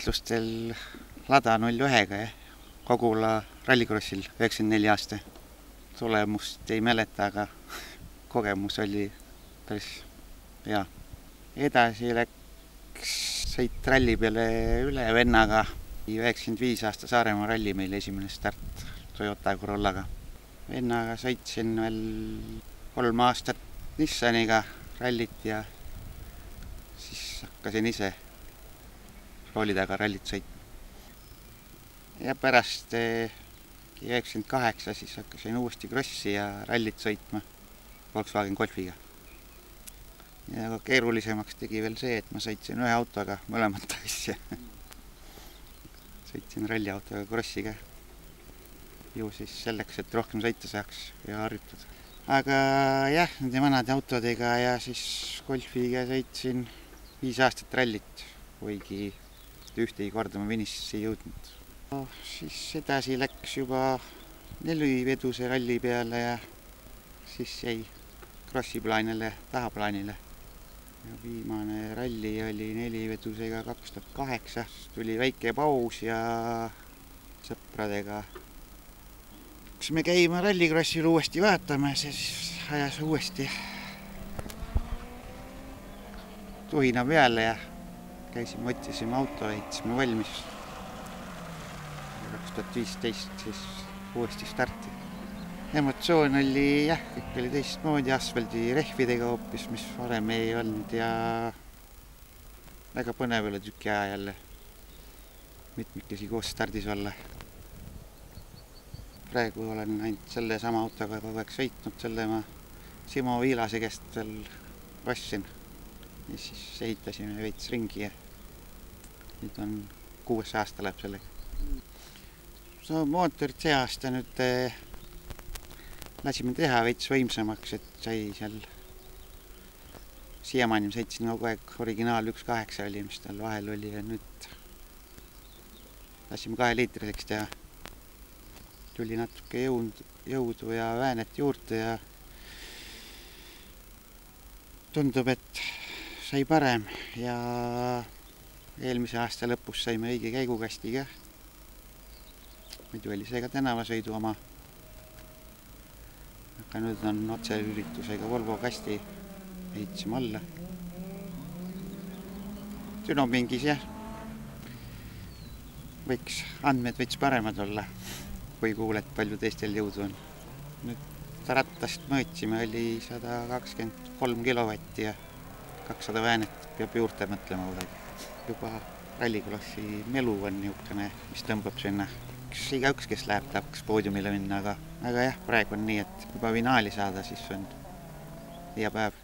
võistlustel Lada 01-ga ja Kogula rallikrossil 94 aasta. Tulemust ei mäleta, aga kogemus oli päris hea. Edasi läks sõit ralli peale üle vennaga. 95 aasta Saaremaa ralli meil esimene start Toyota Corollaga. Vennaga sõitsin veel 3 aastat Nissaniga rallit ja siis hakkasin ise rooli taga rallit sõitma. Ja pärast 98 siis hakkasin uuesti krossi ja rallit sõitma Volkswagen Golfiga. Ja keerulisemaks tegi veel see, et ma sõitsin ühe autoga mõlemat asja. Sõitsin ralliautoga krossiga. Ju siis selleks, et rohkem sõita saaks ja harjutada. Aga jah, nende vanade autodega ja siis Golfiga sõitsin 5 aastat rallit, kuigi ühtegi korda ma finišisse ei jõudnud. Siis edasi läks juba 4-veduse ralli peale ja siis jäi krossiplaanile, tahaplaanile. Ja viimane ralli oli 4-vedusega 2008. Tuli väike paus ja sõpradega me käima rallikrossil uuesti vaatama ja siis ajas uuesti tuhina peale ja käisime, otsisime auto, ehitasime valmis. 2015 siis uuesti starti. Emotsioon oli jah, kõik oli teistmoodi, asfaldi rehvidega hoopis, mis varem ei olnud ja väga põnev oli tüki aja jälle mitmikesi koos stardis olla. Praegu olen ainult selle sama autoga kogu aeg sõitnud, selle ma Simo Viilase käest veel ostsin. Ja siis ehitasime veits ringi ja nüüd on 6 aasta läheb sellega. Mootorit see aasta nüüd lasime teha veits võimsamaks, et sai seal siiamaani ma sõitsin kogu aeg originaal 1.8 oli, mis tal vahel oli ja nüüd lasime 2-liitriseks teha. Tuli natuke jõudu ja väänet juurde ja tundub, et sai parem ja eelmise aasta lõpus saime õige käigukastiga. Muidu oli see ka tänavasõidu oma. Aga nüüd on otseüritusega Volvo kasti ehitasime alla. Dünomingis jah, võiks andmed veits paremad olla, kui kuuled, palju teistel jõudu on. Nüüd rattast mõõtsime, oli 123 kilovatti ja 200 väänet, peab juurde mõtlema kuidagi. Juba ralliklossi melu on niukene, mis tõmbab sinna. Igaüks, kes läheb, tahaks poodiumile minna, aga jah, praegu on nii, et juba finaali saada, siis on hea päev.